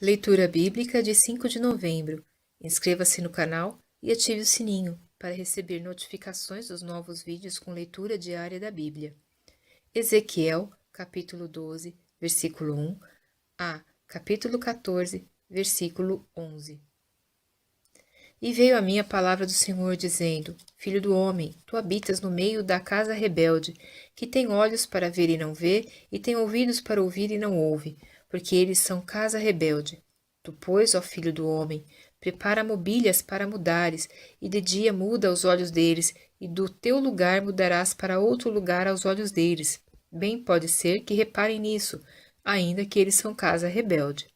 Leitura Bíblica de 5 de novembro. Inscreva-se no canal e ative o sininho para receber notificações dos novos vídeos com leitura diária da Bíblia. Ezequiel, capítulo 12, versículo 1 a capítulo 14, versículo 11. E veio a mim a palavra do Senhor, dizendo: Filho do homem, tu habitas no meio da casa rebelde, que tem olhos para ver e não vê, e tem ouvidos para ouvir e não ouve, porque eles são casa rebelde. Tu, pois, ó filho do homem, prepara mobílias para mudares, e de dia muda aos olhos deles, e do teu lugar mudarás para outro lugar aos olhos deles. Bem pode ser que reparem nisso, ainda que eles são casa rebelde.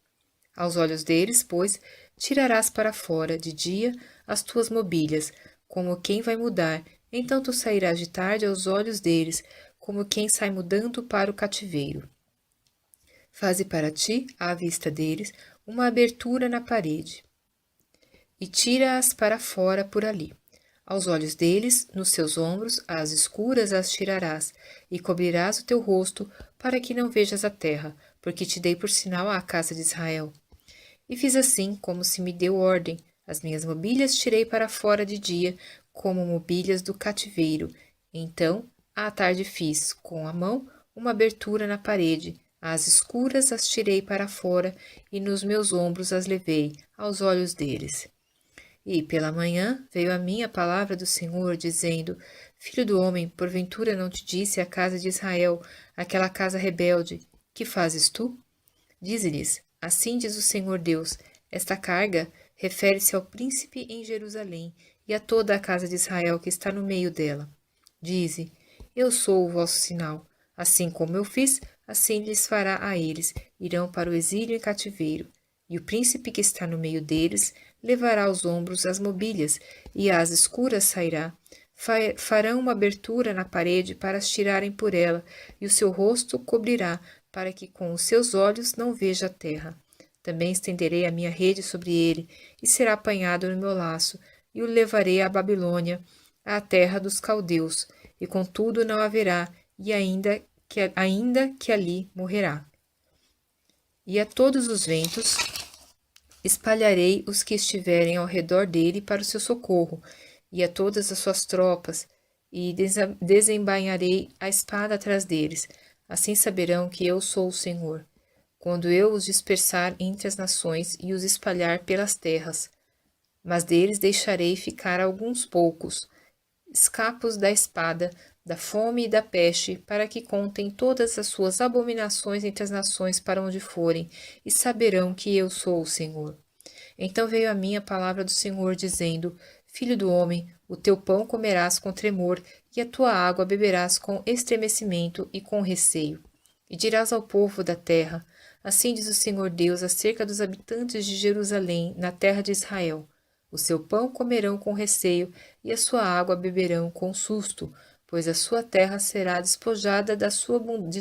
Aos olhos deles, pois, tirarás para fora de dia as tuas mobílias, como quem vai mudar, então tu sairás de tarde aos olhos deles, como quem sai mudando para o cativeiro. Faze para ti, à vista deles, uma abertura na parede, e tira-as para fora por ali. Aos olhos deles, nos seus ombros, às escuras as tirarás, e cobrirás o teu rosto, para que não vejas a terra, porque te dei por sinal à casa de Israel. E fiz assim, como se me deu ordem. As minhas mobílias tirei para fora de dia, como mobílias do cativeiro. Então, à tarde fiz, com a mão, uma abertura na parede. Às escuras as tirei para fora, e nos meus ombros as levei, aos olhos deles. E pela manhã veio a mim a palavra do Senhor, dizendo: Filho do homem, porventura não te disse a casa de Israel, aquela casa rebelde: Que fazes tu? Dize-lhes: Assim diz o Senhor Deus: Esta carga refere-se ao príncipe em Jerusalém e a toda a casa de Israel que está no meio dela. Dize: Eu sou o vosso sinal. Assim como eu fiz, assim lhes fará a eles. Irão para o exílio em cativeiro. E o príncipe que está no meio deles levará aos ombros as mobílias, e às escuras sairá. Farão uma abertura na parede para as tirarem por ela, e o seu rosto cobrirá, para que com os seus olhos não veja a terra. Também estenderei a minha rede sobre ele, e será apanhado no meu laço, e o levarei à Babilônia, à terra dos caldeus, e contudo não haverá, e ainda que ali morrerá. E a todos os ventos espalharei os que estiverem ao redor dele para o seu socorro, e a todas as suas tropas, e desembainharei a espada atrás deles. Assim saberão que eu sou o Senhor, quando eu os dispersar entre as nações e os espalhar pelas terras. Mas deles deixarei ficar alguns poucos, escapos da espada, da fome e da peste, para que contem todas as suas abominações entre as nações para onde forem, e saberão que eu sou o Senhor. Então veio a mim a palavra do Senhor, dizendo: Filho do homem, o teu pão comerás com tremor, e a tua água beberás com estremecimento e com receio. E dirás ao povo da terra: Assim diz o Senhor Deus acerca dos habitantes de Jerusalém, na terra de Israel: O seu pão comerão com receio, e a sua água beberão com susto, pois a sua terra será despojada de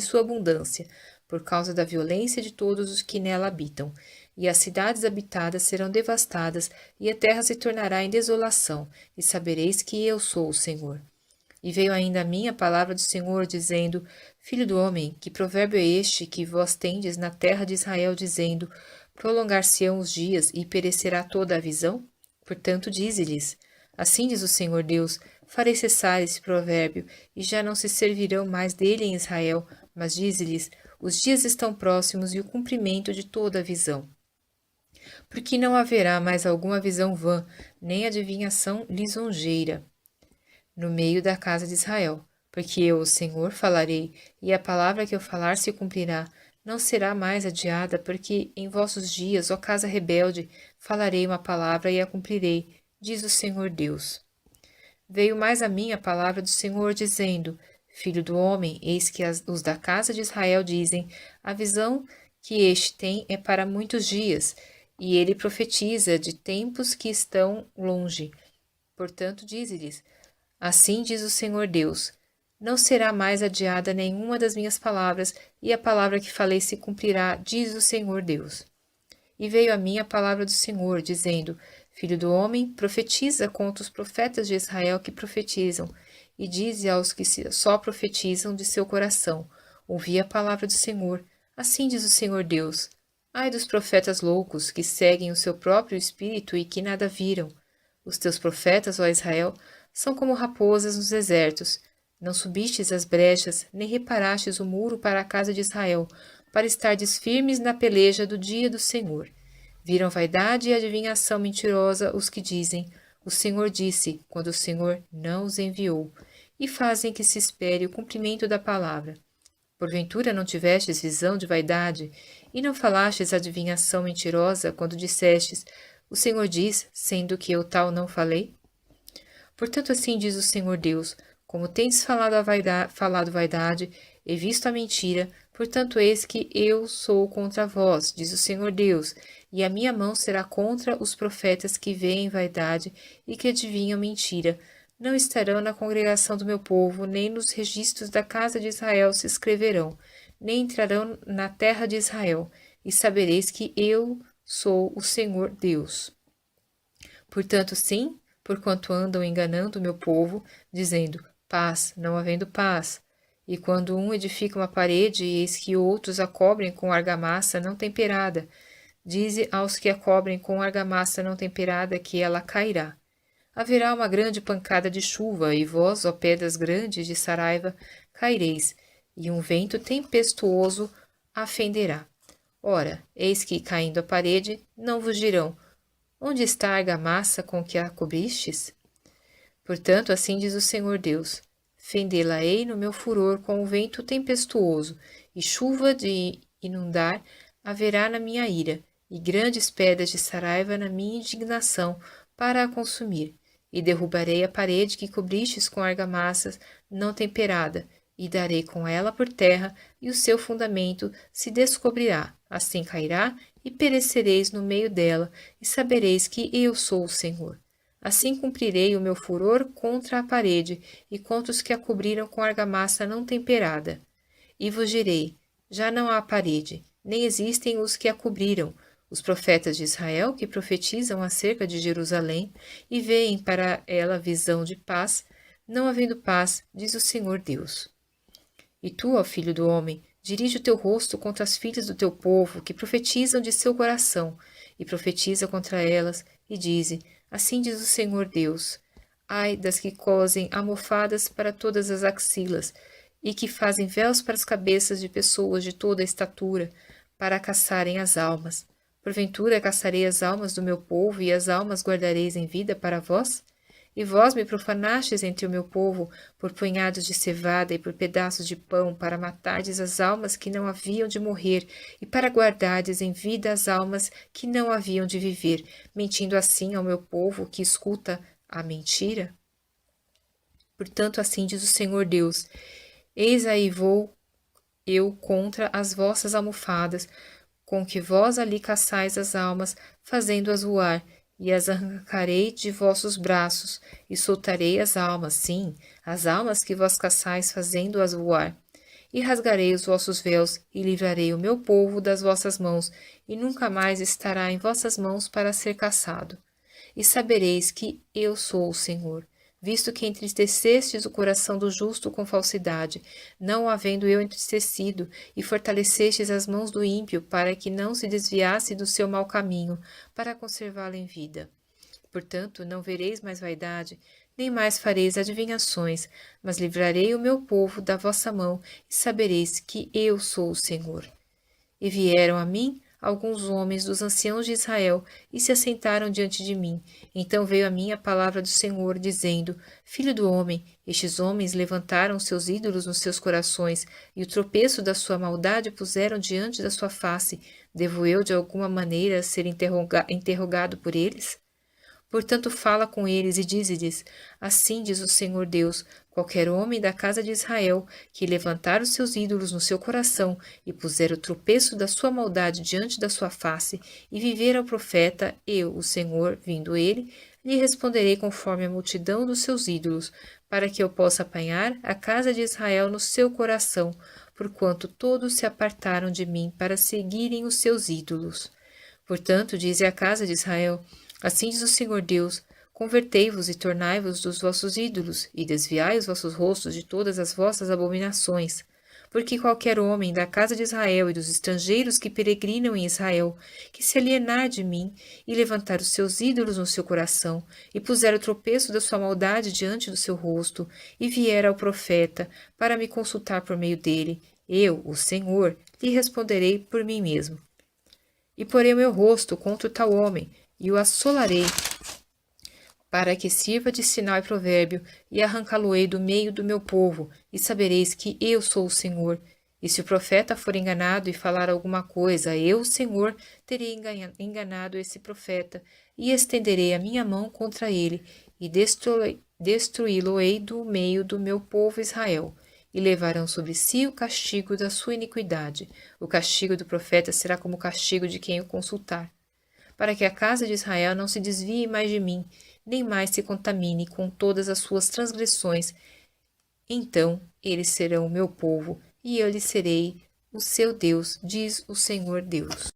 sua abundância, por causa da violência de todos os que nela habitam. E as cidades habitadas serão devastadas, e a terra se tornará em desolação, e sabereis que eu sou o Senhor. E veio ainda a mim a palavra do Senhor, dizendo: Filho do homem, que provérbio é este que vós tendes na terra de Israel, dizendo: Prolongar-se-ão os dias e perecerá toda a visão? Portanto, dize-lhes: Assim diz o Senhor Deus: Farei cessar esse provérbio, e já não se servirão mais dele em Israel, mas dize-lhes: Os dias estão próximos e o cumprimento de toda a visão. Porque não haverá mais alguma visão vã, nem adivinhação lisonjeira no meio da casa de Israel. Porque eu, o Senhor, falarei, e a palavra que eu falar se cumprirá. Não será mais adiada, porque em vossos dias, ó casa rebelde, falarei uma palavra e a cumprirei, diz o Senhor Deus. Veio mais a mim a palavra do Senhor, dizendo: Filho do homem, eis que os da casa de Israel dizem: A visão que este tem é para muitos dias, e ele profetiza de tempos que estão longe. Portanto, dize-lhes: Assim diz o Senhor Deus: Não será mais adiada nenhuma das minhas palavras, e a palavra que falei se cumprirá, diz o Senhor Deus. E veio a mim a palavra do Senhor, dizendo: Filho do homem, profetiza contra os profetas de Israel que profetizam, e dize aos que só profetizam de seu coração: Ouvi a palavra do Senhor. Assim diz o Senhor Deus: Ai dos profetas loucos, que seguem o seu próprio espírito e que nada viram. Os teus profetas, ó Israel, são como raposas nos desertos. Não subistes as brechas, nem reparastes o muro para a casa de Israel, para estardes firmes na peleja do dia do Senhor. Viram vaidade e adivinhação mentirosa os que dizem: o Senhor disse, quando o Senhor não os enviou, e fazem que se espere o cumprimento da palavra. Porventura não tivestes visão de vaidade, e não falastes adivinhação mentirosa, quando dissestes: o Senhor diz, sendo que eu tal não falei? Portanto, assim diz o Senhor Deus: como tendes falado vaidade, e visto a mentira, portanto eis que eu sou contra vós, diz o Senhor Deus, e a minha mão será contra os profetas que veem vaidade e que adivinham mentira. Não estarão na congregação do meu povo, nem nos registros da casa de Israel se escreverão, nem entrarão na terra de Israel, e sabereis que eu sou o Senhor Deus. Portanto, sim, porquanto andam enganando o meu povo, dizendo: paz, não havendo paz. E quando um edifica uma parede, eis que outros a cobrem com argamassa não temperada. Dize aos que a cobrem com argamassa não temperada que ela cairá. Haverá uma grande pancada de chuva, e vós, ó pedras grandes de Saraiva, caireis, e um vento tempestuoso a fenderá. Ora, eis que, caindo a parede, não vos dirão: onde está a argamassa com que a cobristes? Portanto, assim diz o Senhor Deus: fendê-la-ei no meu furor com o vento tempestuoso, e chuva de inundar haverá na minha ira, e grandes pedras de Saraiva na minha indignação para a consumir. E derrubarei a parede que cobristes com argamassas não temperada, e darei com ela por terra, e o seu fundamento se descobrirá. Assim cairá, e perecereis no meio dela, e sabereis que eu sou o Senhor. Assim cumprirei o meu furor contra a parede, e contra os que a cobriram com argamassa não temperada. E vos direi: já não há parede, nem existem os que a cobriram, os profetas de Israel que profetizam acerca de Jerusalém e veem para ela visão de paz, não havendo paz, diz o Senhor Deus. E tu, ó filho do homem, dirige o teu rosto contra as filhas do teu povo, que profetizam de seu coração, e profetiza contra elas, e dize: assim diz o Senhor Deus: ai das que cosem almofadas para todas as axilas, e que fazem véus para as cabeças de pessoas de toda a estatura, para caçarem as almas. Porventura caçarei as almas do meu povo, e as almas guardareis em vida para vós? E vós me profanastes entre o meu povo por punhados de cevada e por pedaços de pão, para matardes as almas que não haviam de morrer, e para guardardes em vida as almas que não haviam de viver, mentindo assim ao meu povo que escuta a mentira? Portanto, assim diz o Senhor Deus: eis aí vou eu contra as vossas almofadas, com que vós ali caçais as almas, fazendo-as voar, e as arrancarei de vossos braços, e soltarei as almas, sim, as almas que vós caçais, fazendo-as voar. E rasgarei os vossos véus, e livrarei o meu povo das vossas mãos, e nunca mais estará em vossas mãos para ser caçado. E sabereis que eu sou o Senhor, visto que entristecestes o coração do justo com falsidade, não o havendo eu entristecido, e fortalecestes as mãos do ímpio, para que não se desviasse do seu mau caminho, para conservá-lo em vida. Portanto, não vereis mais vaidade, nem mais fareis adivinhações, mas livrarei o meu povo da vossa mão, e sabereis que eu sou o Senhor. E vieram a mim alguns homens dos anciãos de Israel e se assentaram diante de mim. Então veio a mim a palavra do Senhor, dizendo: Filho do homem, estes homens levantaram seus ídolos nos seus corações, e o tropeço da sua maldade puseram diante da sua face. Devo eu, de alguma maneira, ser interrogado por eles? Portanto, fala com eles e dize-lhes: assim diz o Senhor Deus: qualquer homem da casa de Israel que levantar os seus ídolos no seu coração e puser o tropeço da sua maldade diante da sua face e viver ao profeta, eu, o Senhor, vindo ele, lhe responderei conforme a multidão dos seus ídolos, para que eu possa apanhar a casa de Israel no seu coração, porquanto todos se apartaram de mim para seguirem os seus ídolos. Portanto, dize à casa de Israel: assim diz o Senhor Deus: convertei-vos e tornai-vos dos vossos ídolos, e desviai os vossos rostos de todas as vossas abominações. porque qualquer homem da casa de Israel e dos estrangeiros que peregrinam em Israel, que se alienar de mim e levantar os seus ídolos no seu coração, e puser o tropeço da sua maldade diante do seu rosto, e vier ao profeta para me consultar por meio dele, eu, o Senhor, lhe responderei por mim mesmo. E porei o meu rosto contra o tal homem, e o assolarei, para que sirva de sinal e provérbio, e arrancá-lo-ei do meio do meu povo, e sabereis que eu sou o Senhor. E se o profeta for enganado e falar alguma coisa, eu, o Senhor, terei enganado esse profeta, e estenderei a minha mão contra ele, e destruí-lo-ei do meio do meu povo Israel. E levarão sobre si o castigo da sua iniquidade. O castigo do profeta será como o castigo de quem o consultar, para que a casa de Israel não se desvie mais de mim, nem mais se contamine com todas as suas transgressões. Então eles serão o meu povo, e eu lhes serei o seu Deus, diz o Senhor Deus.